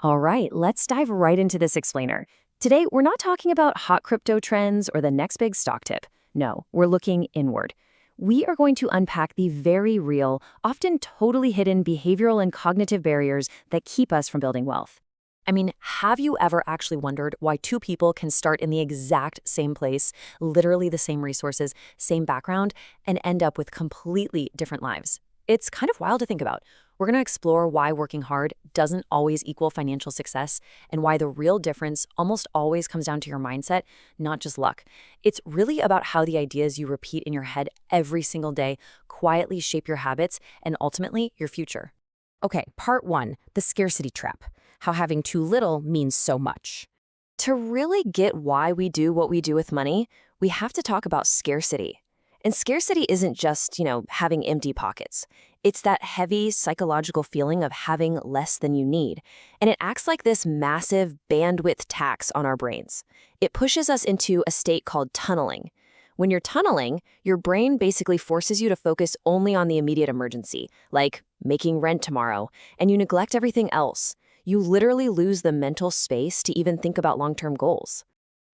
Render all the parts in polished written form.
All right, let's dive right into this explainer. Today, we're not talking about hot crypto trends or the next big stock tip. No, we're looking inward. We are going to unpack the very real, often totally hidden behavioral and cognitive barriers that keep us from building wealth. I mean, have you ever actually wondered why two people can start in the exact same place, literally the same resources, same background, and end up with completely different lives? It's kind of wild to think about. We're going to explore why working hard doesn't always equal financial success and why the real difference almost always comes down to your mindset, not just luck. It's really about how the ideas you repeat in your head every single day quietly shape your habits and ultimately your future. Okay, part one, the scarcity trap. How having too little means so much. To really get why we do what we do with money, we have to talk about scarcity. And scarcity isn't just, having empty pockets. It's that heavy psychological feeling of having less than you need. And it acts like this massive bandwidth tax on our brains. It pushes us into a state called tunneling. When you're tunneling, your brain basically forces you to focus only on the immediate emergency, like making rent tomorrow, and you neglect everything else. You literally lose the mental space to even think about long-term goals.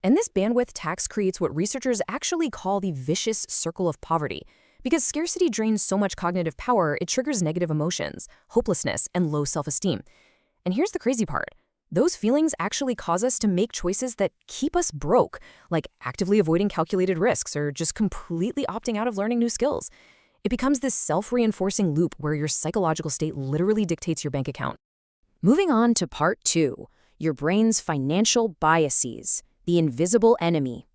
And this bandwidth tax creates what researchers actually call the vicious circle of poverty. Because scarcity drains so much cognitive power, it triggers negative emotions, hopelessness, and low self-esteem. And here's the crazy part. Those feelings actually cause us to make choices that keep us broke, like actively avoiding calculated risks or just completely opting out of learning new skills. It becomes this self-reinforcing loop where your psychological state literally dictates your bank account. Moving on to part two, your brain's financial biases, the invisible enemy.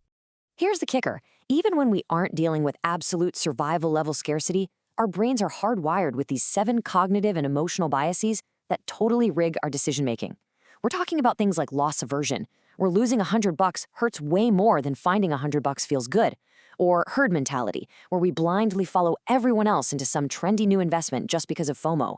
Here's the kicker. Even when we aren't dealing with absolute survival-level scarcity, our brains are hardwired with these 7 cognitive and emotional biases that totally rig our decision-making. We're talking about things like loss aversion, where losing $100 hurts way more than finding $100 feels good. Or herd mentality, where we blindly follow everyone else into some trendy new investment just because of FOMO.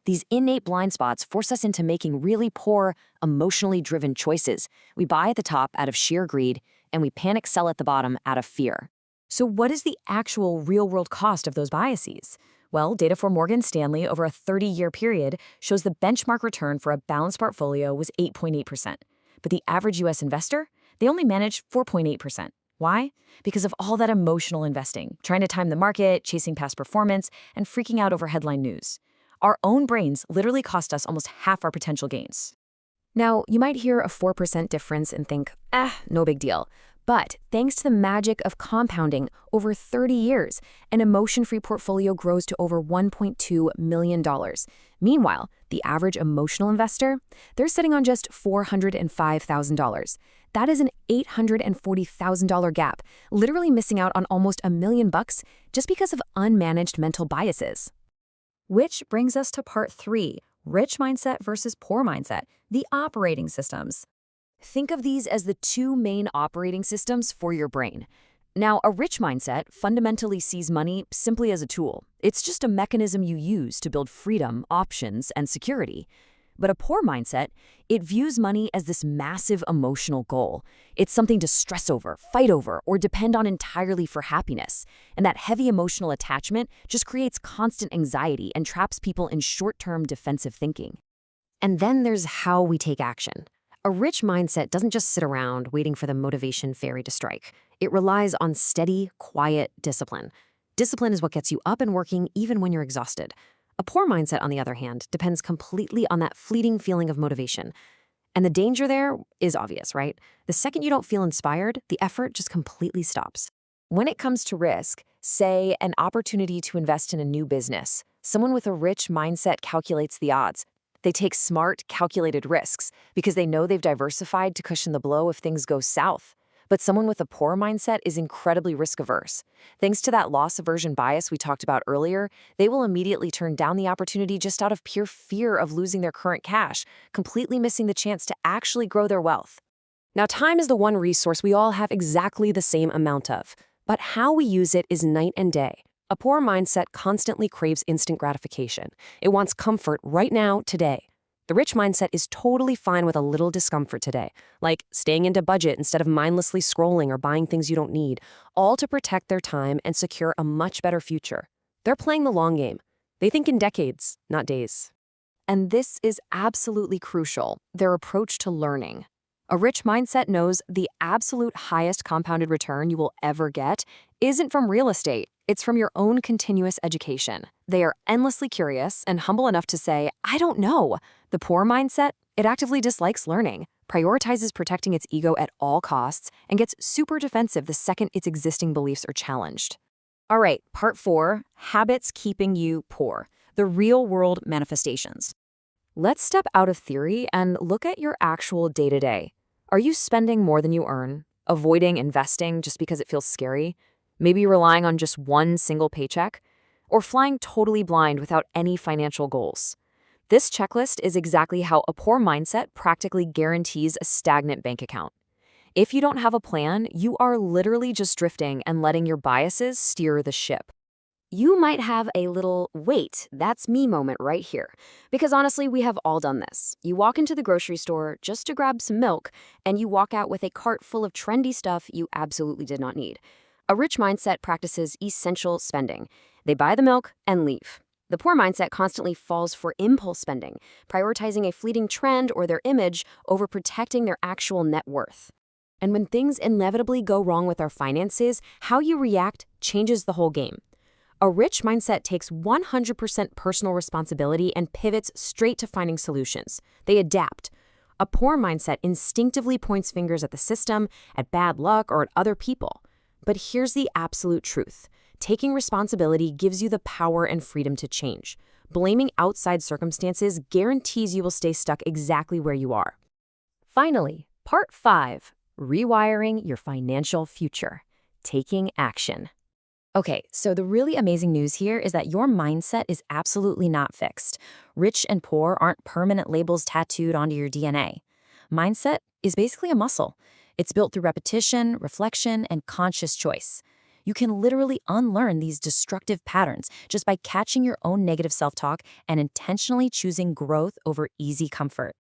These innate blind spots force us into making really poor, emotionally driven choices. We buy at the top out of sheer greed, and we panic sell at the bottom out of fear. So what is the actual real-world cost of those biases? Well, data for Morgan Stanley over a 30-year period shows the benchmark return for a balanced portfolio was 8.8%. But the average U.S. investor, they only managed 4.8%. Why? Because of all that emotional investing, trying to time the market, chasing past performance, and freaking out over headline news. Our own brains literally cost us almost half our potential gains. Now, you might hear a 4% difference and think, no big deal. But thanks to the magic of compounding, over 30 years, an emotion-free portfolio grows to over $1.2 million. Meanwhile, the average emotional investor, they're sitting on just $405,000. That is an $840,000 gap, literally missing out on almost $1 million just because of unmanaged mental biases. Which brings us to part 3, rich mindset versus poor mindset, the operating systems. Think of these as the 2 main operating systems for your brain. Now, a rich mindset fundamentally sees money simply as a tool. It's just a mechanism you use to build freedom, options, and security. But a poor mindset, it views money as this massive emotional goal. It's something to stress over, fight over, or depend on entirely for happiness. And that heavy emotional attachment just creates constant anxiety and traps people in short-term defensive thinking. And then there's how we take action. A rich mindset doesn't just sit around waiting for the motivation fairy to strike. It relies on steady, quiet discipline. Discipline is what gets you up and working even when you're exhausted. A poor mindset, on the other hand, depends completely on that fleeting feeling of motivation. And the danger there is obvious, right? The second you don't feel inspired, the effort just completely stops. When it comes to risk, say an opportunity to invest in a new business, someone with a rich mindset calculates the odds. They take smart, calculated risks because they know they've diversified to cushion the blow if things go south. But someone with a poor mindset is incredibly risk-averse. Thanks to that loss aversion bias we talked about earlier, they will immediately turn down the opportunity just out of pure fear of losing their current cash, completely missing the chance to actually grow their wealth. Now, time is the one resource we all have exactly the same amount of, but how we use it is night and day. A poor mindset constantly craves instant gratification. It wants comfort right now, today. The rich mindset is totally fine with a little discomfort today, like staying into budget instead of mindlessly scrolling or buying things you don't need, all to protect their time and secure a much better future. They're playing the long game. They think in decades, not days. And this is absolutely crucial, their approach to learning. A rich mindset knows the absolute highest compounded return you will ever get isn't from real estate, it's from your own continuous education. They are endlessly curious and humble enough to say, I don't know. The poor mindset, it actively dislikes learning, prioritizes protecting its ego at all costs, and gets super defensive the second its existing beliefs are challenged. All right, part 4, habits keeping you poor, the real-world manifestations. Let's step out of theory and look at your actual day-to-day. Are you spending more than you earn? Avoiding investing just because it feels scary? Maybe relying on just one single paycheck? Or flying totally blind without any financial goals? This checklist is exactly how a poor mindset practically guarantees a stagnant bank account. If you don't have a plan, you are literally just drifting and letting your biases steer the ship. You might have a little wait, that's me moment right here. Because honestly, we have all done this. You walk into the grocery store just to grab some milk, and you walk out with a cart full of trendy stuff you absolutely did not need. A rich mindset practices essential spending. They buy the milk and leave. The poor mindset constantly falls for impulse spending, prioritizing a fleeting trend or their image over protecting their actual net worth. And when things inevitably go wrong with our finances, how you react changes the whole game. A rich mindset takes 100% personal responsibility and pivots straight to finding solutions. They adapt. A poor mindset instinctively points fingers at the system, at bad luck, or at other people. But here's the absolute truth. Taking responsibility gives you the power and freedom to change. Blaming outside circumstances guarantees you will stay stuck exactly where you are. Finally, part 5, rewiring your financial future, taking action. Okay, so the really amazing news here is that your mindset is absolutely not fixed. Rich and poor aren't permanent labels tattooed onto your DNA. Mindset is basically a muscle. It's built through repetition, reflection, and conscious choice. You can literally unlearn these destructive patterns just by catching your own negative self-talk and intentionally choosing growth over easy comfort.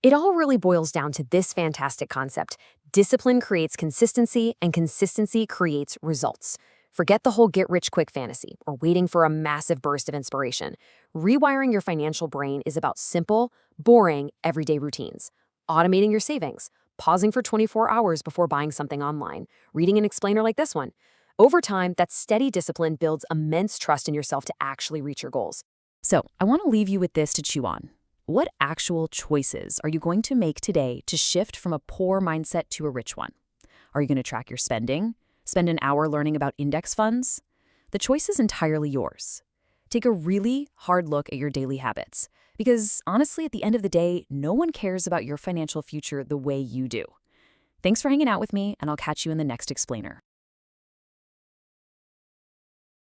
It all really boils down to this fantastic concept. Discipline creates consistency, and consistency creates results. Forget the whole get-rich-quick fantasy or waiting for a massive burst of inspiration. Rewiring your financial brain is about simple, boring, everyday routines. Automating your savings, pausing for 24 hours before buying something online, reading an explainer like this one. Over time, that steady discipline builds immense trust in yourself to actually reach your goals. So, I want to leave you with this to chew on. What actual choices are you going to make today to shift from a poor mindset to a rich one? Are you going to track your spending? Spend an hour learning about index funds? The choice is entirely yours. Take a really hard look at your daily habits, because honestly, at the end of the day, no one cares about your financial future the way you do. Thanks for hanging out with me, and I'll catch you in the next explainer.